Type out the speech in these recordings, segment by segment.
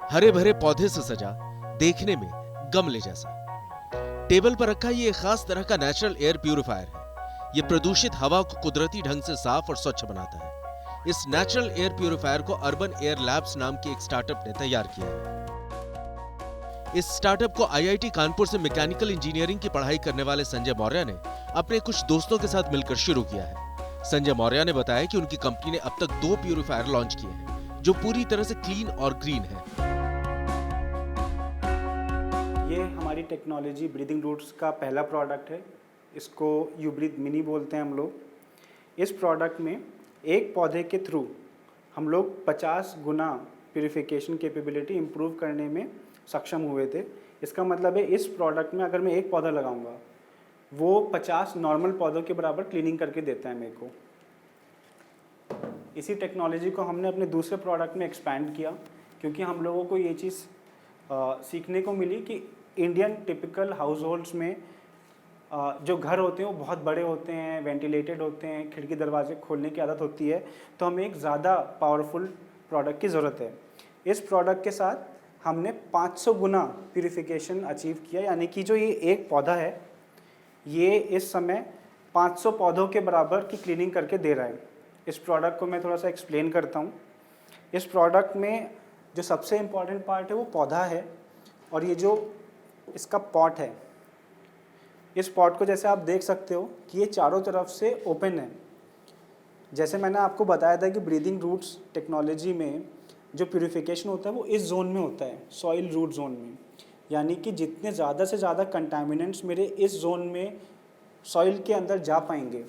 हरे भरे पौधे से सजा, देखने में गमले जैसा। टेबल पर रखा ये एक खास तरह का नेचुरल एयर प्यूरिफायर है। ये प्रदूषित हवा को कुदरती ढंग से साफ और स्वच्छ बनाता है। इस नेचुरल एयर प्यूरिफायर को अर्बन एयर लैब्स नाम के एक स्टार्टअप ने तैयार किया है। इस स्टार्टअप को आईआईटी कानपुर से मैकेनिकल इंजीनियरिंग की पढ़ाई करने वाले संजय मौर्य ने अपने कुछ दोस्तों के साथ मिलकर शुरू किया है। संजय मौर्य ने बताया कि उनकी कंपनी ने अब तक 2 प्यूरिफायर लॉन्च किए हैं, जो पूरी तरह से क्लीन और ग्रीन है। ये हमारी टेक्नोलॉजी ब्रीदिंग रूट्स का पहला प्रोडक्ट है। इसको यूब्रीथ मिनी बोलते हैं हम लोग। इस प्रोडक्ट में एक पौधे के थ्रू हम लोग 50 गुना प्यूरिफिकेशन कैपेबिलिटी इम्प्रूव करने में सक्षम हुए थे। इसका मतलब है इस प्रोडक्ट में अगर मैं एक पौधा लगाऊंगा, वो 50 नॉर्मल पौधों के बराबर क्लीनिंग करके देता है मेरे को। इसी टेक्नोलॉजी को हमने अपने दूसरे प्रोडक्ट में एक्सपैंड किया, क्योंकि हम लोगों को ये चीज़ सीखने को मिली कि इंडियन टिपिकल हाउस होल्ड्स में जो घर होते हैं वो बहुत बड़े होते हैं, वेंटिलेटेड होते हैं, खिड़की दरवाजे खोलने की आदत होती है, तो हमें एक ज़्यादा पावरफुल प्रोडक्ट की ज़रूरत है। इस प्रोडक्ट के साथ हमने 500 गुना प्यूरिफिकेशन अचीव किया, यानी कि जो ये एक पौधा है ये इस समय 500 पौधों के बराबर की क्लीनिंग करके दे रहा है। इस प्रोडक्ट को मैं थोड़ा सा एक्सप्लेन करता हूँ। इस प्रोडक्ट में जो सबसे इम्पॉर्टेंट पार्ट है वो पौधा है, और ये जो इसका पॉट है, इस पॉट को जैसे आप देख सकते हो कि ये चारों तरफ से ओपन है। जैसे मैंने आपको बताया था कि ब्रीदिंग रूट्स टेक्नोलॉजी में जो प्यूरिफिकेशन होता है वो इस जोन में होता है, सॉइल रूट जोन में। यानी कि जितने ज़्यादा से ज़्यादा कंटामिनेंट्स मेरे इस जोन में सॉइल के अंदर जा पाएंगे,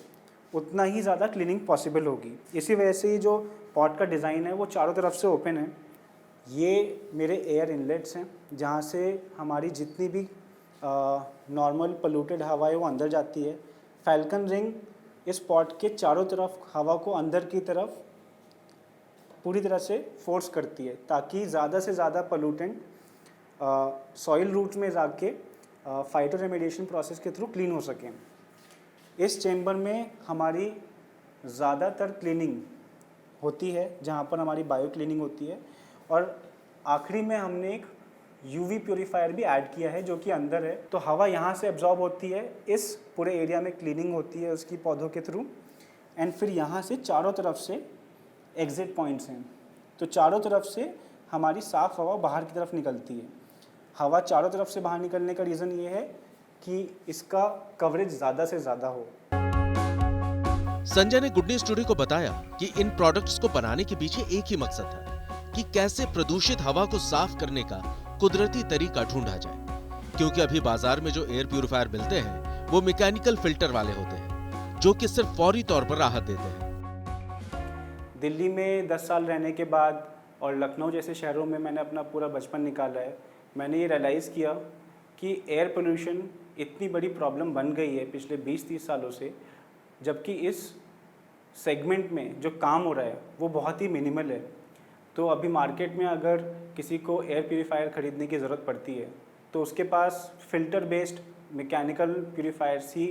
उतना ही ज़्यादा क्लीनिंग पॉसिबल होगी। इसी वजह से ये जो पॉट का डिज़ाइन है वो चारों तरफ से ओपन है। ये मेरे एयर इनलेट्स हैं, जहाँ से हमारी जितनी भी नॉर्मल पोल्यूटेड हवा है वो अंदर जाती है। फैल्कन रिंग इस पॉट के चारों तरफ हवा को अंदर की तरफ पूरी तरह से फोर्स करती है, ताकि ज़्यादा से ज़्यादा पोल्यूटेंट सॉइल रूट में जाके फाइटो रेमेडिएशन प्रोसेस के थ्रू क्लीन हो सकें। इस चेम्बर में हमारी ज़्यादातर क्लीनिंग होती है, जहाँ पर हमारी बायो क्लीनिंग होती है, और आखिरी में हमने एक यूवी प्यूरीफायर भी ऐड किया है जो कि अंदर है। तो हवा यहाँ से एब्जॉर्ब होती है, इस पूरे एरिया में क्लीनिंग होती है उसकी पौधों के थ्रू, एंड फिर यहाँ से चारों तरफ से एग्जिट पॉइंट्स हैं। तो चारों तरफ से हमारी साफ़ हवा बाहर की तरफ निकलती है। हवा चारों तरफ से बाहर निकलने का रीज़न ये है कि इसका कवरेज ज़्यादा से ज़्यादा हो। संजय ने गुड न्यूज टुडे को बताया कि इन प्रोडक्ट्स को बनाने के पीछे एक ही मकसद है कि कैसे प्रदूषित हवा को साफ करने का कुदरती तरीका ढूंढा जाए, क्योंकि अभी बाजार में जो एयर प्यूरिफायर मिलते हैं वो मैकेनिकल फिल्टर वाले होते हैं, जो कि सिर्फ फौरी तौर पर राहत देते हैं। दिल्ली में 10 साल रहने के बाद और लखनऊ जैसे शहरों में मैंने अपना पूरा बचपन निकाला है। मैंने ये रियलाइज़ किया कि एयर पोल्यूशन इतनी बड़ी प्रॉब्लम बन गई है पिछले 20-30 सालों से, जबकि इस सेगमेंट में जो काम हो रहा है वो बहुत ही मिनिमल है। तो अभी मार्केट में अगर किसी को एयर प्यूरीफायर ख़रीदने की ज़रूरत पड़ती है तो उसके पास फ़िल्टर बेस्ड मैकेनिकल प्यूरीफायर्स ही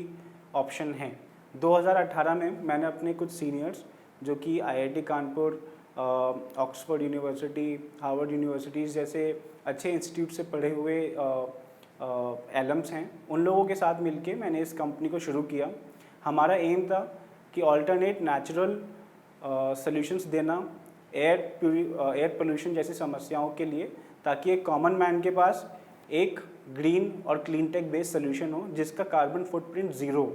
ऑप्शन हैं। 2018 में मैंने अपने कुछ सीनियर्स जो कि IIT Kanpur, Oxford University, Harvard universities जैसे अच्छे इंस्टीट्यूट से पढ़े हुए एलम्स हैं, उन लोगों के साथ मिलके मैंने इस कंपनी को शुरू किया। हमारा एम था कि ऑल्टरनेट नेचुरल सॉल्यूशंस देना एयर पोल्यूशन जैसी समस्याओं के लिए, ताकि एक कॉमन मैन के पास एक ग्रीन और क्लीन टेक बेस्ड सोल्यूशन हो जिसका कार्बन फुटप्रिंट ज़ीरो।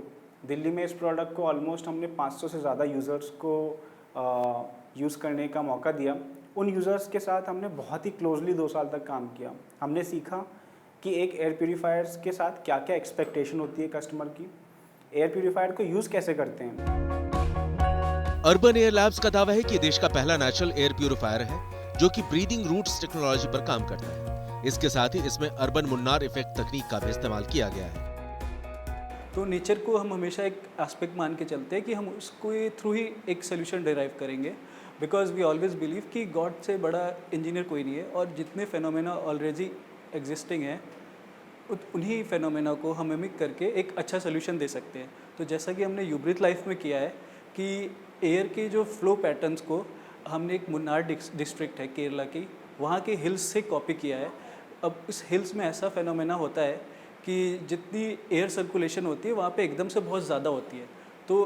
दिल्ली में इस प्रोडक्ट को ऑलमोस्ट हमने 500 से ज़्यादा यूज़र्स को यूज़ करने का मौका दिया। उन यूज़र्स के साथ हमने बहुत ही क्लोजली 2 साल तक काम किया। हमने सीखा कि एक एयर प्यूरीफायर्स के साथ क्या क्या एक्सपेक्टेशन होती है कस्टमर की, एयर प्यूरीफायर को यूज़ कैसे करते हैं। अर्बन एयर लैब्स का दावा है कि देश का पहला नेचुरल एयर प्यूरिफायर है जो कि ब्रीदिंग रूट्स टेक्नोलॉजी पर काम करता है। इसके साथ ही इसमें अर्बन मुन्नार इफेक्ट तकनीक का भी इस्तेमाल किया गया है। तो नेचर को हम हमेशा एक एस्पेक्ट मान के चलते हैं कि हम उसको थ्रू ही एक सोल्यूशन डिराइव करेंगे, बिकॉज वी ऑलवेज बिलीव कि गॉड से बड़ा इंजीनियर कोई नहीं है, और जितने फेनोमेना ऑलरेडी एग्जिस्टिंग हैं उन्हीं फेनोमेना को हम मिमिक करके एक अच्छा सोल्यूशन दे सकते हैं। तो जैसा कि हमने यूब्रीथ लाइफ में किया है कि एयर के जो फ्लो पैटर्न्स को हमने एक मुन्नार डिस्ट्रिक्ट है केरला की, वहाँ के हिल्स से कॉपी किया है। अब इस हिल्स में ऐसा फेनोमेना होता है कि जितनी एयर सर्कुलेशन होती है वहाँ पे एकदम से बहुत ज़्यादा होती है। तो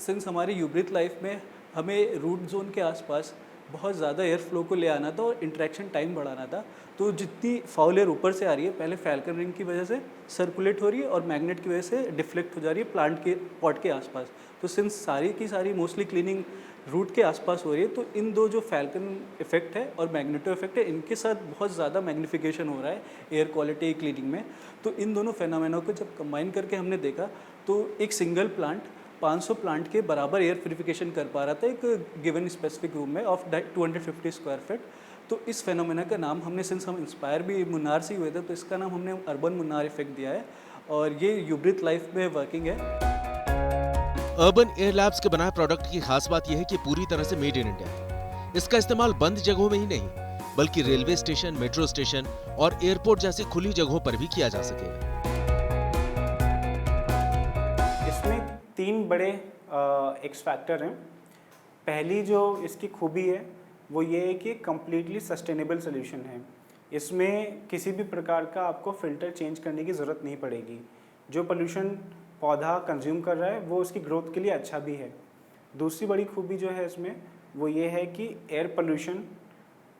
सिंस हमारी यूब्रिथ लाइफ में हमें रूट जोन के आसपास बहुत ज़्यादा एयर फ्लो को ले आना था और इंटरेक्शन टाइम बढ़ाना था, तो जितनी फाउल एयर ऊपर से आ रही है पहले फैल्कन रिंग की वजह से सर्कुलेट हो रही है और मैग्नेट की वजह से डिफ्लेक्ट हो जा रही है प्लांट के पॉट के आसपास। तो सिंस सारी की सारी मोस्टली क्लीनिंग रूट के आसपास हो रही है, तो इन दो जो फैल्कन इफेक्ट है और मैग्नेटो इफेक्ट है, इनके साथ बहुत ज़्यादा मैग्निफिकेशन हो रहा है एयर क्वालिटी क्लीनिंग में। तो इन दोनों फेनोमेना को जब कंबाइन करके हमने देखा तो एक सिंगल प्लांट 500 प्लांट के बराबर एयर प्यूरिफिकेशन कर पा रहा था एक गिवन स्पेसिफिक रूम में ऑफ 250 स्क्वायर फीट। तो इस फेनोमेना का नाम हमने, सिंस हम इंस्पायर भी मुन्नार से हुए थे, तो इसका नाम हमने अर्बन मुन्नार इफेक्ट दिया है और ये यूब्रिथ लाइफ में वर्किंग है। अर्बन एयर लैब्स के बनाए प्रोडक्ट की खास बात यह है कि पूरी तरह से मेड इन इंडिया है। इसका इस्तेमाल बंद जगहों में ही नहीं बल्कि रेलवे स्टेशन, मेट्रो स्टेशन और एयरपोर्ट जैसी खुली जगहों पर भी किया जा सकेगा। इसमें 3 बड़े एक्स फैक्टर हैं। पहली जो इसकी खूबी है वो ये है कि कम्प्लीटली सस्टेनेबल सोल्यूशन है। इसमें किसी भी प्रकार का आपको फ़िल्टर चेंज करने की ज़रूरत नहीं पड़ेगी। जो पोल्यूशन पौधा कंज्यूम कर रहा है वो उसकी ग्रोथ के लिए अच्छा भी है। दूसरी बड़ी खूबी जो है इसमें वो ये है कि एयर पोल्यूशन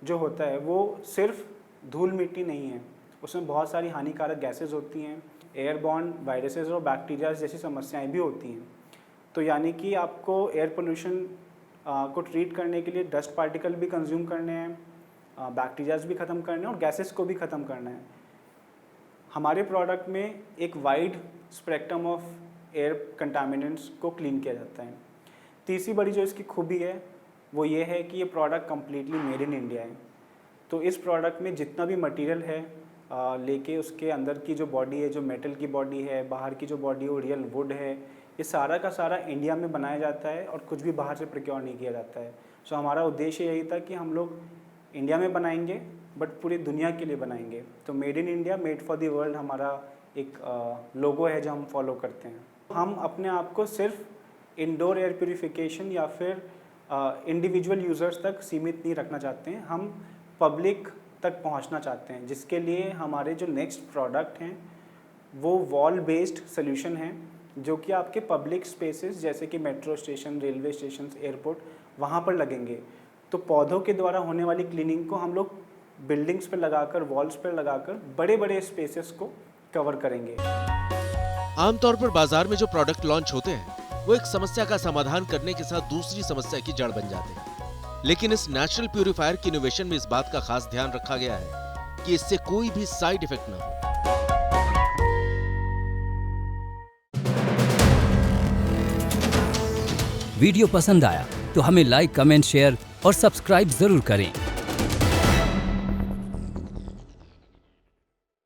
जो होता है वो सिर्फ धूल मिट्टी नहीं है, उसमें बहुत सारी हानिकारक गैसेस होती हैं, एयरबॉर्न वायरसेस और बैक्टीरिया जैसी समस्याएं भी होती हैं। तो यानी कि आपको एयर पोल्यूशन को ट्रीट करने के लिए डस्ट पार्टिकल भी कंज्यूम करने हैं, बैक्टीरियाज भी ख़त्म करने हैं और गैसेस को भी ख़त्म करना है। हमारे प्रोडक्ट में एक wide spectrum of air contaminants को क्लीन किया जाता है। तीसरी बड़ी जो इसकी खूबी है वो ये है कि ये product completely made in India है। तो इस प्रोडक्ट में जितना भी मटेरियल है लेके उसके अंदर की जो बॉडी है, जो मेटल की बॉडी है, बाहर की जो बॉडी है वो रियल वुड है, ये सारा का सारा इंडिया में बनाया जाता है और कुछ भी बाहर से प्रोक्योर नहीं किया जाता है। सो हमारा उद्देश्य यही था कि हम लोग इंडिया में बनाएंगे बट पूरी दुनिया के लिए बनाएंगे। तो made in India, made for the world हमारा एक लोगो है जो हम फॉलो करते हैं। हम अपने आप को सिर्फ इंडोर एयर प्यूरिफिकेशन या फिर इंडिविजुअल यूज़र्स तक सीमित नहीं रखना चाहते हैं, हम पब्लिक तक पहुंचना चाहते हैं, जिसके लिए हमारे जो नेक्स्ट प्रोडक्ट हैं वो वॉल बेस्ड सोल्यूशन हैं जो कि आपके पब्लिक स्पेसेस जैसे कि metro station, railway station, airport वहाँ पर लगेंगे। तो पौधों के द्वारा होने वाली क्लीनिंग को हम लोग बिल्डिंग्स पर लगाकर, वॉल्स पर लगाकर बड़े बड़े स्पेसेस को कवर करेंगे। आमतौर पर बाजार में जो प्रोडक्ट लॉन्च होते हैं वो एक समस्या का समाधान करने के साथ दूसरी समस्या की जड़ बन जाते हैं, लेकिन इस नेचुरल प्यूरिफायर की इनोवेशन में इस बात का खास ध्यान रखा गया है कि इससे कोई भी साइड इफेक्ट न हो। वीडियो पसंद आया तो हमें लाइक, कमेंट, शेयर और सब्सक्राइब जरूर करें।